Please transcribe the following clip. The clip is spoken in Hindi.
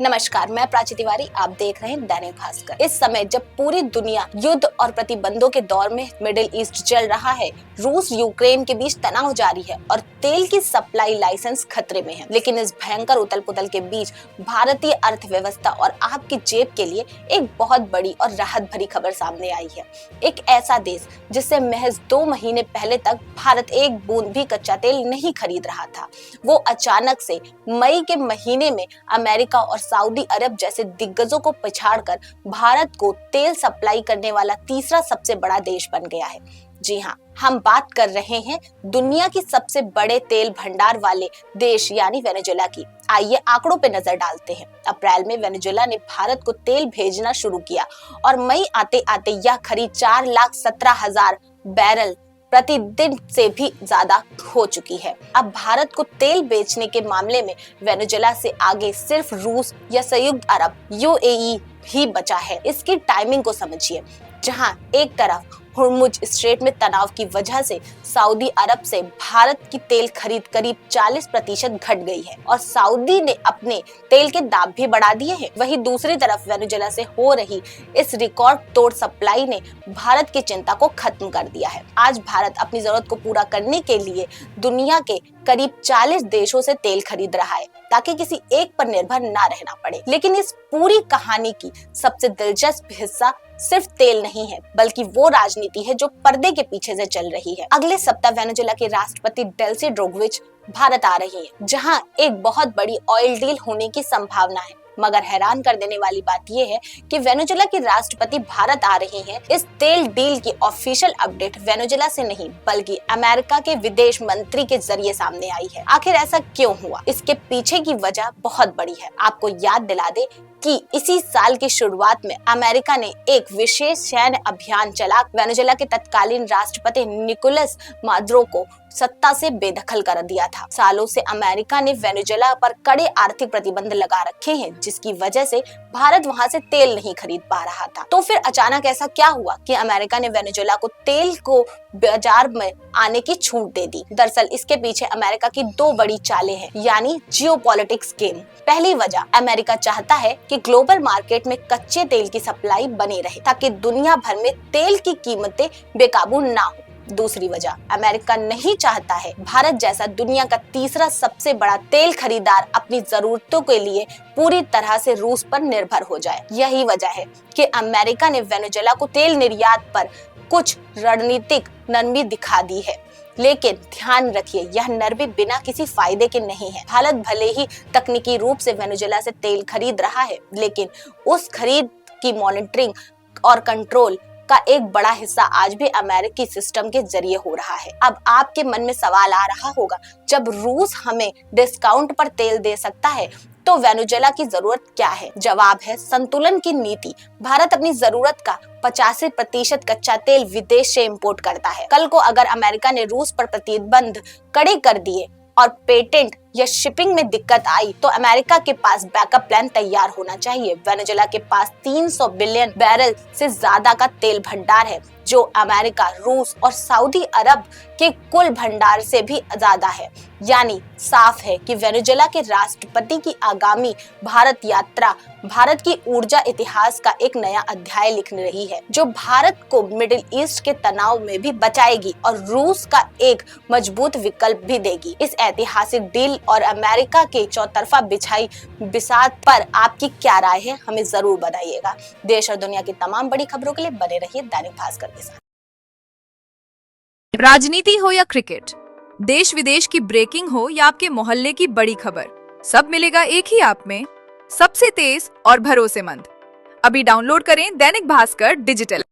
नमस्कार, मैं प्राची तिवारी। आप देख रहे हैं दैनिक भास्कर। इस समय जब पूरी दुनिया युद्ध और प्रतिबंधों के दौर में मिडिल ईस्ट चल रहा है, रूस यूक्रेन के बीच तनाव जारी है और तेल की सप्लाई लाइसेंस खतरे में है। लेकिन इस भयंकर उथल पुथल के बीच भारतीय अर्थव्यवस्था और आपकी जेब के लिए एक बहुत बड़ी और राहत भरी खबर सामने आई है। एक ऐसा देश जिससे महज 2 महीने पहले तक भारत एक बूंद भी कच्चा तेल नहीं खरीद रहा था, वो अचानक से मई के महीने में अमेरिका और सऊदी अरब जैसे दिग्गजों को पछाड़कर भारत को तेल सप्लाई करने वाला तीसरा सबसे बड़ा देश बन गया है। जी हाँ, हम बात कर रहे हैं दुनिया की सबसे बड़े तेल भंडार वाले देश यानी वेनेजुएला की। आइए आंकड़ों पे नजर डालते हैं। अप्रैल में वेनेजुएला ने भारत को तेल भेजना शुरू किया और मई आते आते यह खरीद 4,17,000 बैरल प्रतिदिन से भी ज्यादा हो चुकी है। अब भारत को तेल बेचने के मामले में वेनेजुएला से आगे सिर्फ रूस या संयुक्त अरब यूएई ही बचा है। इसकी टाइमिंग को समझिए, जहां एक तरफ हुर्मुज स्ट्रेट में तनाव की वजह से सऊदी अरब से भारत की तेल खरीद करीब 40% घट गई है और सऊदी ने अपने तेल के दाम भी बढ़ा दिए हैं। वहीं दूसरी तरफ वेनेजुएला से हो रही इस रिकॉर्ड तोड़ सप्लाई ने भारत की चिंता को खत्म कर दिया है। आज भारत अपनी जरूरत को पूरा करने के लिए दुनिया के करीब 40 देशों से तेल खरीद रहा है ताकि किसी एक पर निर्भर ना रहना पड़े। लेकिन इस पूरी कहानी की सबसे दिलचस्प हिस्सा सिर्फ तेल नहीं है, बल्कि वो राजनीति है जो पर्दे के पीछे से चल रही है। अगले सप्ताह वेनेजुएला के राष्ट्रपति डेल्सी ड्रोगोविच भारत आ रही है, जहां एक बहुत बड़ी ऑयल डील होने की संभावना है। मगर हैरान कर देने वाली बात यह है कि वेनेजुएला की राष्ट्रपति भारत आ रही हैं। इस तेल डील की ऑफिशियल अपडेट वेनेजुएला से नहीं बल्कि अमेरिका के विदेश मंत्री के जरिए सामने आई है। आखिर ऐसा क्यों हुआ? इसके पीछे की वजह बहुत बड़ी है। आपको याद दिला दे कि इसी साल की शुरुआत में अमेरिका ने एक विशेष सैन्य अभियान चला वेनेजुएला के तत्कालीन राष्ट्रपति निकोलस मादुरो को सत्ता से बेदखल कर दिया था। सालों से अमेरिका ने वेनेजुएला पर कड़े आर्थिक प्रतिबंध लगा रखे हैं, जिसकी वजह से भारत वहां से तेल नहीं खरीद पा रहा था। तो फिर अचानक ऐसा क्या हुआ कि अमेरिका ने वेनेजुएला को तेल को बाजार में आने की छूट दे दी? दरअसल इसके पीछे अमेरिका की 2 बड़ी चालें हैं, यानी जियोपॉलिटिक्स गेम। पहली वजह, अमेरिका चाहता है कि ग्लोबल मार्केट में कच्चे तेल की सप्लाई बनी रहे ताकि दुनिया भर में तेल की कीमतें बेकाबू ना हो। दूसरी वजह, अमेरिका नहीं चाहता है भारत जैसा दुनिया का तीसरा सबसे बड़ा तेल खरीदार अपनी जरूरतों के लिए पूरी तरह से रूस पर निर्भर हो जाए। यही वजह है कि अमेरिका ने वेनेजुएला को तेल निर्यात पर कुछ रणनीतिक नरमी दिखा दी है। लेकिन ध्यान रखिए, यह नरमी बिना किसी फायदे के नहीं है। भारत भले ही तकनीकी रूप से वेनेजुएला से तेल खरीद रहा है, लेकिन उस खरीद की मॉनिटरिंग और कंट्रोल का एक बड़ा हिस्सा आज भी अमेरिकी सिस्टम के जरिए हो रहा है। अब आपके मन में सवाल आ रहा होगा, जब रूस हमें डिस्काउंट पर तेल दे सकता है तो वेनेजुएला की जरूरत क्या है? जवाब है संतुलन की नीति। भारत अपनी जरूरत का 85% कच्चा तेल विदेश से इंपोर्ट करता है। कल को अगर अमेरिका ने रूस पर प्रतिबंध कड़े कर दिए और पेटेंट या शिपिंग में दिक्कत आई तो अमेरिका के पास बैकअप प्लान तैयार होना चाहिए। वेनेजुएला के पास 300 बिलियन बैरल से ज्यादा का तेल भंडार है, जो अमेरिका, रूस और सऊदी अरब के कुल भंडार से भी ज्यादा है। यानी साफ है कि वेनेजुएला के राष्ट्रपति की आगामी भारत यात्रा भारत की ऊर्जा इतिहास का एक नया अध्याय लिख रही है, जो भारत को मिडिल ईस्ट के तनाव में भी बचाएगी और रूस का एक मजबूत विकल्प भी देगी। इस ऐतिहासिक डील और अमेरिका के चौतरफा बिछाई बिसात पर आपकी क्या राय है? हमें जरूर बताइएगा। देश और दुनिया की तमाम बड़ी खबरों के लिए बने रहिए दैनिक भास्कर के साथ। राजनीति हो या क्रिकेट, देश विदेश की ब्रेकिंग हो या आपके मोहल्ले की बड़ी खबर, सब मिलेगा एक ही ऐप में, सबसे तेज और भरोसेमंद। अभी डाउनलोड करें दैनिक भास्कर डिजिटल।